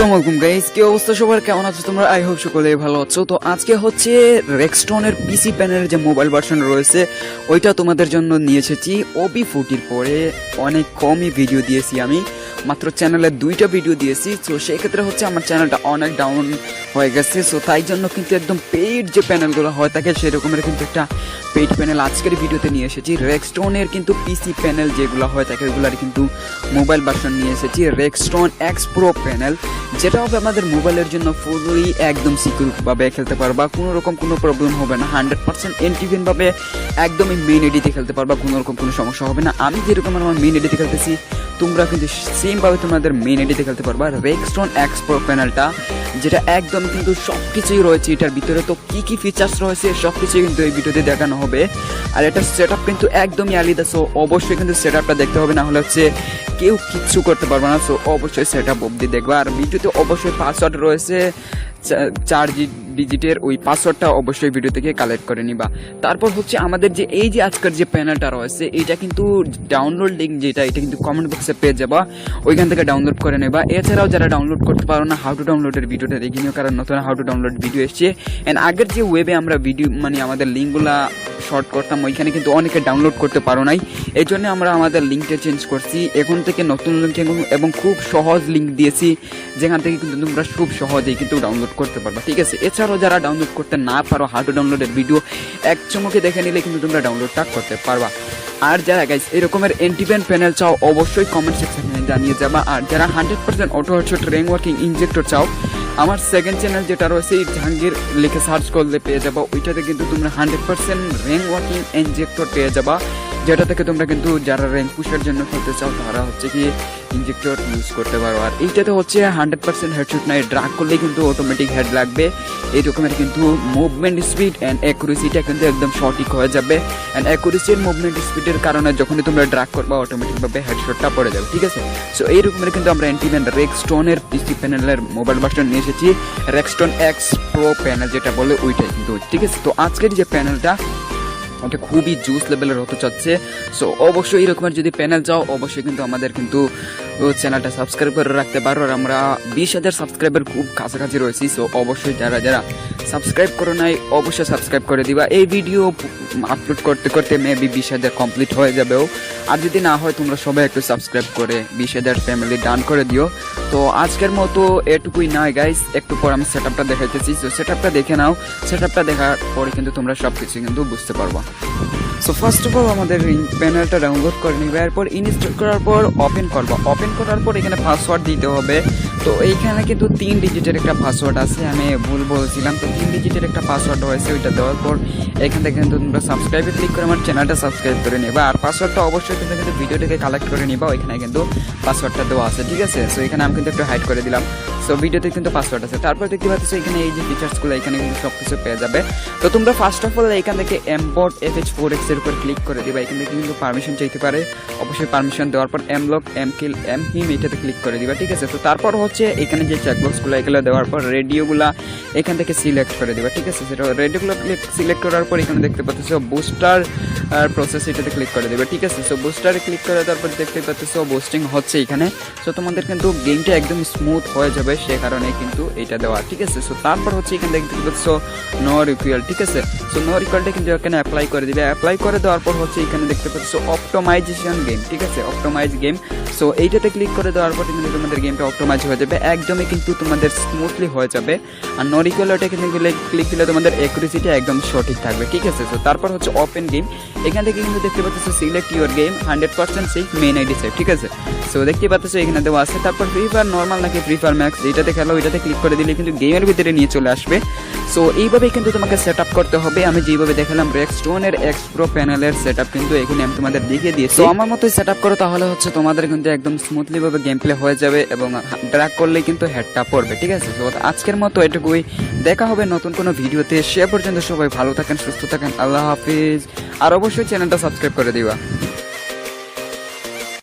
আসসালামু আলাইকুম গাইস, কি অবস্থা সবার, কেমন আছো তোমরা? আই হোপ সকলে ভালো আছো। তো আজকে হচ্ছে রেক্সটনের পিসি প্যানেলের যে মোবাইল ভার্সন রয়েছে ওইটা তোমাদের জন্য নিয়ে এসেছি। OB40 পরে অনেক কমই ভিডিও দিয়েছি, আমি মাত্র চ্যানেলে 2টা ভিডিও দিয়েছি। তো সেই ক্ষেত্রে হচ্ছে আমার চ্যানেলটা অনেক ডাউন হয়ে গেছে। সো তাই জন্য কিন্তু একদম পেইড যে প্যানেলগুলো হয় থাকে সেরকমের কিন্তু একটা পেইড প্যানেল আজকের ভিডিওতে নিয়ে এসেছি। রেক্সটনের কিন্তু পিসি প্যানেল যেগুলো হয় থাকে ওইগুলার কিন্তু মোবাইল ভার্সন নিয়ে এসেছি। রেক্সটন এক্স প্রো প্যানেল, যেটা হবে আমাদের মোবাইলের জন্য ফুলি একদম সিকিউরভাবে খেলতে পারবা, কোনো রকম কোনো প্রবলেম হবে না। 100% এন্টিভিনভাবে একদমই মেইন এডিতে খেলতে পারবা, কোনো রকম কোনো সমস্যা হবে না। আমি যেরকম আমার মেইন এডিতে খেলতেছি তোমরা কিন্তু সেমভাবে তোমাদের মেইন এডিতে খেলতে পারবা। রেক্সটন এক্স প্রো প্যানেলটা যেটা একদম কিন্তু সব কিছুই রয়েছে এটার ভিতরে। তো কী কী ফিচার্স রয়েছে সব কিছুই কিন্তু এই ভিডিওতে দেখানো হবে। আর এটার সেট আপ কিন্তু একদমই আলাদা। সো অবশ্যই কিন্তু সেট আপটা দেখতে হবে, না হলে হচ্ছে কেউ কিচ্ছু করতে পারবে না। সো অবশ্যই সেট আপ অবধি দেখবা। আর ভিডিওতে অবশ্যই পাসওয়ার্ড রয়েছে 4 ডিজিটের, ওই পাসওয়ার্ডটা অবশ্যই ভিডিও থেকে কালেক্ট করে নিবা। তারপর হচ্ছে আমাদের যে এই যে আজকের যে প্যানেলটা রয়েছে এটা কিন্তু ডাউনলোড লিঙ্ক যেটা, এটা কিন্তু কমেন্ট বক্সে পেয়ে যাবা, ওইখান থেকে ডাউনলোড করে নেবা। এছাড়াও যারা ডাউনলোড করতে পারো না, হাউ টু ডাউনলোডের ভিডিওটা দেখে নিও, কারণ নতুন হাউ টু ডাউনলোড ভিডিও এসছে। অ্যান্ড আগের যে ওয়েবে আমরা ভিডিও আমাদের লিঙ্কগুলা শর্ট করতাম ওইখানে কিন্তু অনেকে ডাউনলোড করতে পারো নাই, এই জন্য আমরা আমাদের লিঙ্কটা চেঞ্জ করছি। এখন থেকে নতুন লিঙ্ক এবং খুব সহজ লিঙ্ক দিয়েছি, যেখান থেকে কিন্তু তোমরা খুব সহজেই কিন্তু ডাউনলোড করতে পারবা, ঠিক আছে? এছাড়াও যারা ডাউনলোড করতে না পারো, হাউ টু ডাউনলোডের ভিডিও এক চমকে দেখে নিলে কিন্তু তোমরা ডাউনলোডটা করতে পারবা। আর যারা গাইস এরকমের এন্টিভেন প্যানেল চাও অবশ্যই কমেন্ট সেকশনে জানিয়ে যাবা। আর যারা 100% auto headshot rank working injector চাও, আমার সেকেন্ড চ্যানেল যেটা রয়েছে জাহাঙ্গীর লিখে সার্চ করলে পেয়ে যাবা। ওইটাতে কিন্তু তোমরা 100% র্যাঙ্ক ওয়ার্কিং ইনজেক্টর পেয়ে যাবা, যেটা থেকে তোমরা কিন্তু যারা র্যাঙ্ক পুশের জন্য খেলতে চাও তারা হচ্ছে কি ইনজেক্টর ইউজ করতে পারো। আর এইটাতে হচ্ছে 100% হেডশট নাই, ড্রাগ করলেই কিন্তু অটোমেটিক হেড লাগবে। এই রকমের কিন্তু মুভমেন্ট স্পিড অ্যান্ড অ্যাকুরেসিটা কিন্তু একদম সঠিক হয়ে যাবে। অ্যান্ড অ্যাকুরেসির মুভমেন্ট স্পিডের কারণে যখনই তোমরা ড্রাগ করবা অটোমেটিকভাবে হেডশটটা পড়ে যাবে, ঠিক আছে? সো এই রকমের কিন্তু আমরা এন্টিভেন রেক্সটনের পিসি প্যানেলের মোবাইল ভার্সন নিয়ে এসেছি, রেক্সটন এক্স প্রো প্যানেল যেটা বলে ওইটাই কিন্তু, ঠিক আছে? তো আজকের যে প্যানেলটা ওটা খুবই জুস লেভেলের হতে চাচ্ছে। সো অবশ্যই এরকমের যদি প্যানেল চাও অবশ্যই কিন্তু আমাদের কিন্তু চ্যানেলটা সাবস্ক্রাইব করে রাখতে পারো। আর আমরা 20,000 সাবস্ক্রাইবার খুব কাছাকাছি রয়েছি। সো অবশ্যই যারা যারা সাবস্ক্রাইব করো নাই অবশ্যই সাবস্ক্রাইব করে দিবা। এই ভিডিও আপলোড করতে করতে মেবি 20,000 কমপ্লিট হয়ে যাবেও। আর যদি না হয় তোমরা সবাই একটু সাবস্ক্রাইব করে 20,000 ফ্যামিলি ডান করে দিও। তো আজকের মতো এটুকুই নয় গাইস, একটু পর আমি সেট আপটা দেখাইতেছি। তো সেট আপটা দেখে নাও, সেট আপটা দেখার পরে কিন্তু তোমরা সব কিছু কিন্তু বুঝতে পারবা। সো ফার্স্ট অফ অল আমাদের প্যানেলটা ডাউনলোড করে নিবে, এরপর ইনস্টল করার পর ওপেন করবা। ওপেন করার পর এখানে পাসওয়ার্ড দিতে হবে। তো এইখানে কিন্তু 3 ডিজিটের একটা পাসওয়ার্ড আছে, আমি ভুল বলছিলাম। তো 3 ডিজিটের একটা পাসওয়ার্ড রয়েছে, ওইটা দেওয়ার পর এখান থেকে কিন্তু তোমরা সাবস্ক্রাইবে ক্লিক করে আমার চ্যানেলটা সাবস্ক্রাইব করে নেবা। আর পাসওয়ার্ডটা অবশ্যই তোমরা কিন্তু ভিডিও থেকে কালেক্ট করে নিবা, ওইখানে কিন্তু পাসওয়ার্ডটা দেওয়া আছে, ঠিক আছে? সো এখানে আমি কিন্তু একটু হাইড করে দিলাম। সো ভিডিওতে কিন্তু পাসওয়ার্ড আছে। তারপর দেখতে পাচ্ছ এখানে এই যে ফিচার্সগুলো এখানে কিন্তু সব কিছু পেয়ে যাবে। তো তোমরা ফার্স্ট অফ অল এখান থেকে এমবোর্ড FH4X এর উপর ক্লিক করে দিবা। এখান থেকে কিন্তু পারমিশন চাইতে পারে, অবশ্যই পারমিশন দেওয়ার পর এমলক এমকিল এমহিম এটাতে ক্লিক করে দিবা, ঠিক আছে? তো তারপর হচ্ছে এখানে যে চেকবক্সগুলো এগুলো দেওয়ার পর রেডিওগুলা এখান থেকে সিলেক্ট করে দিবা, ঠিক আছে? সেটা রেডিওগুলো সিলেক্ট করার পর এখানে দেখতে পাচ্ছ বুস্টার প্রসেস, এটাতে ক্লিক করে দেবে, ঠিক আছে? সো বুস্টারে ক্লিক করে তারপর দেখতে পাচ্ছ বুস্টিং হচ্ছে এখানে। সো তোমাদের কিন্তু গেমটা একদম স্মুথ হয়ে যাবে, সে কারণে কিন্তু এটা দেওয়া, ঠিক আছে? সো তারপর হচ্ছে এখানে দেখতে পাচ্ছ নো রিকুয়াল, ঠিক আছে? সো নো রিকুয়ালটা কিন্তু এখানে অ্যাপ্লাই করে দিবে। অ্যাপ্লাই করে দেওয়ার পর হচ্ছে এখানে দেখতে পাচ্ছ অপটোমাইজেশন গেম, ঠিক আছে? Optimise game. সো এইটাতে ক্লিক করে দেওয়ার পর কিন্তু তোমাদের গেমটা অপটোমাইজ হয়ে যাবে, একদমই কিন্তু তোমাদের স্মুথলি হয়ে যাবে। আর নো রিকুয়ালটা কিন্তু ক্লিক দিলে তোমাদের অ্যাকুরেসিটা একদম সঠিক থাকবে, ঠিক আছে? সো তারপর হচ্ছে ওপেন গেম, এখান থেকে কিন্তু দেখতে পাচ্ছ select your game 100% safe, main ID safe, ঠিক আছে? সো দেখতে পাচ্ছ এখানে দেওয়া আছে। তারপর ফ্রি ফায়ার নর্মাল নাকি ফ্রি ফায়ার ম্যাক্স এটাতে খেলো, এটাতে ক্লিক করে দিলে কিন্তু গেমের ভিতরে নিয়ে চলে আসবে। সো এইভাবেই কিন্তু তোমাকে সেট আপ করতে হবে। আমি যেভাবে দেখালাম রেক্সটনের এক্স প্রো প্যানেলের সেট আপ কিন্তু এখানে আমি তোমাদের দেখিয়ে দিয়েছি। তো আমার মতোই সেট আপ করো, তাহলে হচ্ছে তোমাদের কিন্তু একদম স্মুথলি ভাবে গেম প্লে হয়ে যাবে এবং ড্র্যাগ করলেই কিন্তু হেডটা পড়বে, ঠিক আছে? তো আজকের মতো এটুকুই, দেখা হবে নতুন কোনো ভিডিওতে। সে পর্যন্ত সবাই ভালো থাকেন, সুস্থ থাকেন, আল্লাহ হাফিজ। আর অবশ্যই চ্যানেলটা সাবস্ক্রাইব করে দিবা।